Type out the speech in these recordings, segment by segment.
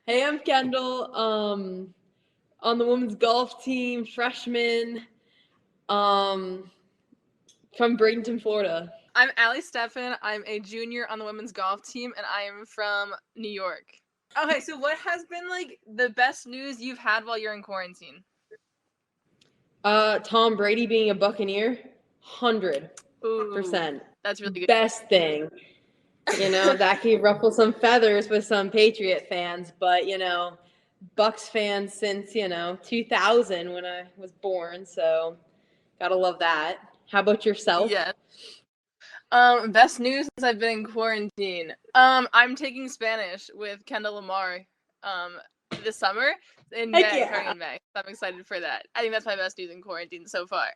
Hey, I'm Kendall. On the women's golf team, freshman, um, from Bradenton, Florida. I'm Steffen. I'm a junior on the women's golf team, and I am from New York. Okay, so what has been like the best news you've had while you're in quarantine? Tom Brady being a Buccaneer, 100%. Ooh, that's really good. Best thing. That could ruffle some feathers with some Patriot fans, but Bucks fans since 2000 when I was born, so gotta love that. How about yourself? Yeah. Best news since I've been in quarantine. I'm taking Spanish with Kendall Lamar, this summer in Heck May, yeah. starting in May. So I'm excited for that. I think that's my best news in quarantine so far.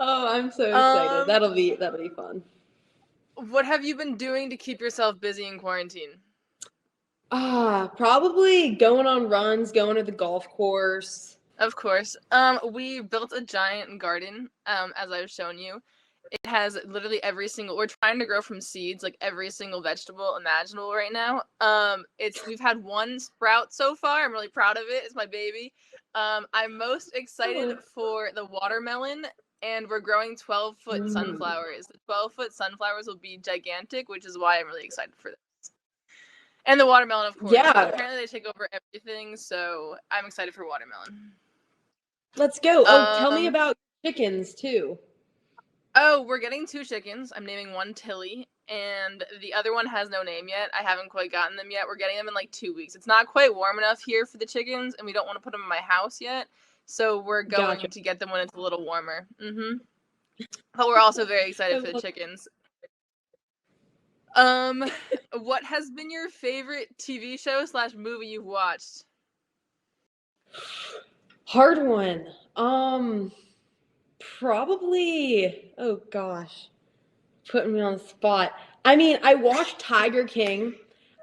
Oh, I'm so excited. That'll be fun. What have you been doing to keep yourself busy in quarantine? Probably going on runs, going to the golf course. Of course. We built a giant garden, as I've shown you. It has literally we're trying to grow from seeds, like every single vegetable imaginable right now. We've had one sprout so far. I'm really proud of it. It's my baby. I'm most excited for the watermelon, and we're growing 12-foot sunflowers. The 12-foot sunflowers will be gigantic, which is why I'm really excited for this. And the watermelon, of course. Yeah. Apparently they take over everything, so I'm excited for watermelon. Let's go. Oh, tell me about chickens too. Oh, we're getting 2 chickens. I'm naming one Tilly, and the other one has no name yet. I haven't quite gotten them yet. We're getting them in like 2 weeks. It's not quite warm enough here for the chickens, and we don't want to put them in my house yet. So we're going to get them when it's a little warmer. But we're also very excited for the chickens. What has been your favorite TV show / movie you've watched? Hard one. Probably. Oh gosh, putting me on the spot. I mean, I watched Tiger King.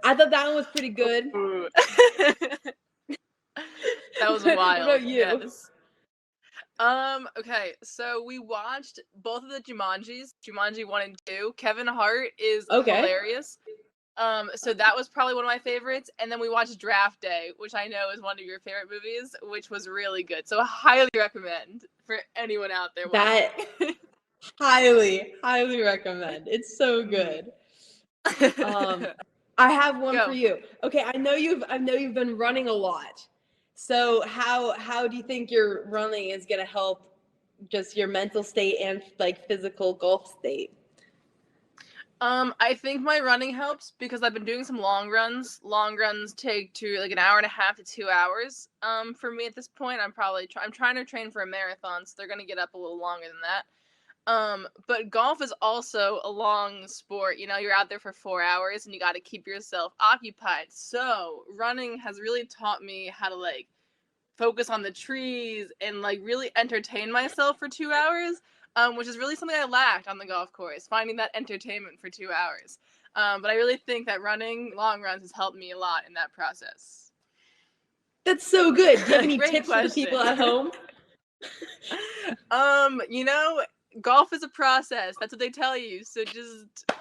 I thought that one was pretty good. That was wild. What about you? Yes. Okay, so we watched both of the Jumanjis, Jumanji 1 and 2. Kevin Hart is hilarious. So that was probably one of my favorites. And then we watched Draft Day, which I know is one of your favorite movies, which was really good. So I highly recommend for anyone out there watching. highly recommend. It's so good. I have one for you. Okay, I know you've been running a lot. So how do you think your running is going to help just your mental state and like physical golf state? I think my running helps because I've been doing some long runs. Long runs take to like an hour and a half to 2 hours. For me at this point, I'm trying to train for a marathon, so they're gonna get up a little longer than that. But golf is also a long sport. You're out there for 4 hours and you got to keep yourself occupied. So running has really taught me how to like focus on the trees and like really entertain myself for 2 hours. Which is really something I lacked on the golf course, finding that entertainment for 2 hours. But I really think that running long runs has helped me a lot in that process. That's so good. Do you have any tips for the people at home? Golf is a process. That's what they tell you. So just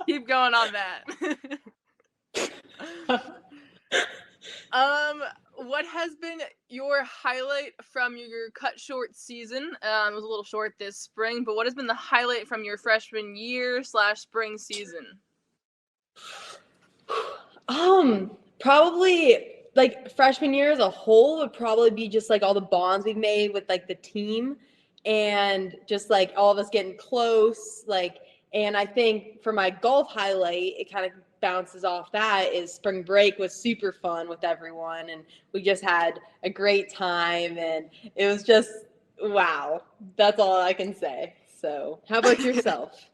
keep going on that. What has been your highlight from your cut short season? It was a little short this spring, but what has been the highlight from your freshman year / spring season? Probably like freshman year as a whole would probably be just like all the bonds we've made with like the team and just like all of us getting close. And I think for my golf highlight, it kind of bounces off that is spring break was super fun with everyone and we just had a great time and it was just wow. That's all I can say. So how about yourself?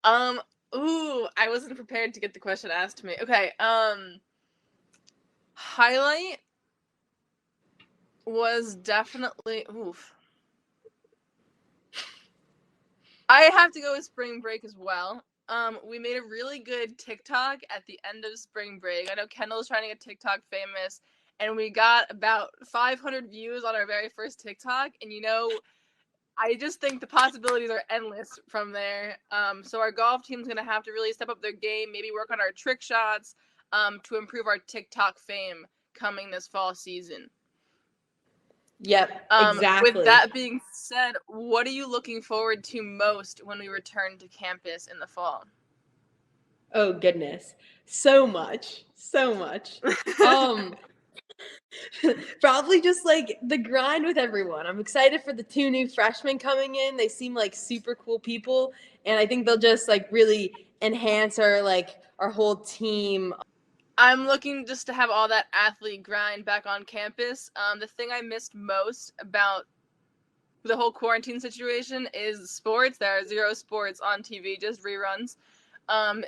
I wasn't prepared to get the question asked to me. Okay, highlight was definitely I have to go with spring break as well. We made a really good TikTok at the end of spring break. I know Kendall's trying to get TikTok famous, and we got about 500 views on our very first TikTok. And I just think the possibilities are endless from there. So our golf team's gonna have to really step up their game, maybe work on our trick shots, to improve our TikTok fame coming this fall season. Yep, With exactly. that being said, what are you looking forward to most when we return to campus in the fall? Oh goodness. So much. So much. Um Probably just like the grind with everyone. I'm excited for the 2 new freshmen coming in. They seem like super cool people, and I think they'll just like really enhance our whole team. I'm looking just to have all that athlete grind back on campus. The thing I missed most about the whole quarantine situation is sports. There are 0 sports on TV, just reruns.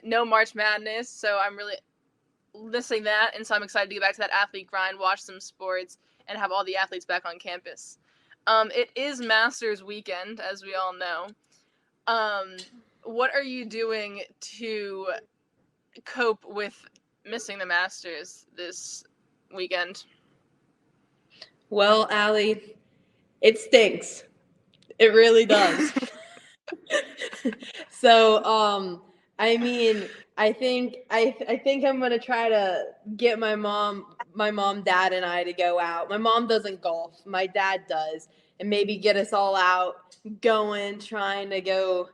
No March Madness, so I'm really missing that, and so I'm excited to get back to that athlete grind, watch some sports, and have all the athletes back on campus. It is Masters weekend, as we all know. What are you doing to cope with missing the Masters this weekend? Well, Allie, it stinks. It really does. So, I mean, I think I'm gonna try to get my mom, dad, and I to go out. My mom doesn't golf. My dad does, and maybe get us all out going, trying to go,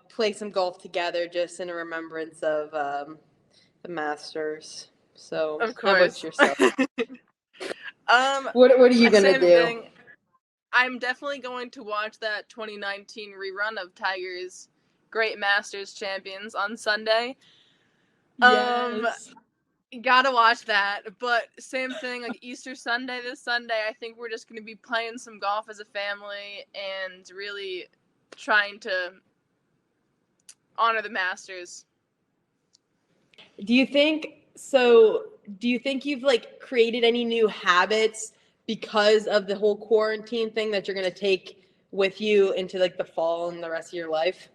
play some golf together, just in remembrance of the Masters. So, Of how about course. yourself? um, What are you gonna Same do? thing. I'm definitely going to watch that 2019 rerun of Tiger's Great Masters Champions on Sunday. Yes. Gotta watch that. But same thing, like Easter Sunday this Sunday, I think we're just gonna be playing some golf as a family and really trying to honor the Masters. Do you think you've like created any new habits because of the whole quarantine thing that you're going to take with you into like the fall and the rest of your life?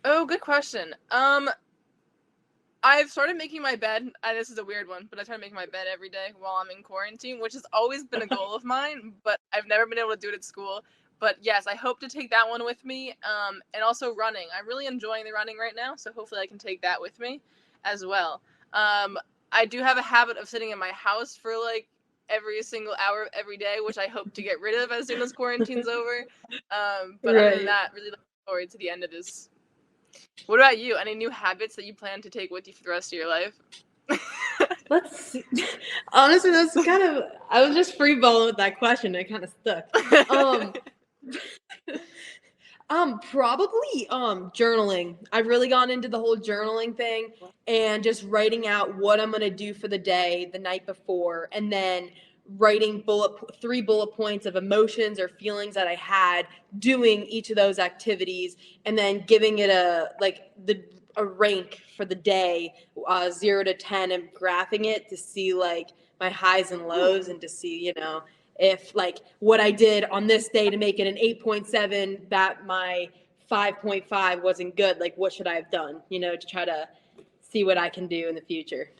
Oh, good question. I've started making my bed. This is a weird one, but I started making my bed every day while I'm in quarantine, which has always been a goal of mine, but I've never been able to do it at school. But yes, I hope to take that one with me. And also running. I'm really enjoying the running right now, so hopefully I can take that with me as well. I do have a habit of sitting in my house for like every single hour of every day, which I hope to get rid of as soon as quarantine's over. But other than Right. that, really looking forward to the end of this. What about you? Any new habits that you plan to take with you for the rest of your life? Let's see. Honestly, that's kind of, I was just free balling with that question. It kind of stuck. Probably journaling. I've really gone into the whole journaling thing and just writing out what I'm gonna do for the day the night before, and then writing 3 bullet points of emotions or feelings that I had doing each of those activities, and then giving it a rank for the day, 0 to 10, and graphing it to see like my highs and lows, and to see if like what I did on this day to make it an 8.7, that my 5.5 wasn't good, like what should I have done, to try to see what I can do in the future.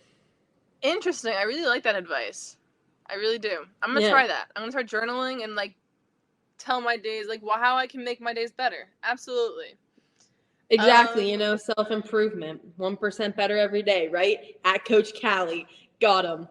Interesting. I really like that advice. I really do. I'm gonna Yeah, try that. I'm gonna start journaling and like tell my days, like how I can make my days better. Absolutely. exactly. Um. Self-improvement, 1% better every day, right? At Coach Callie. Got him.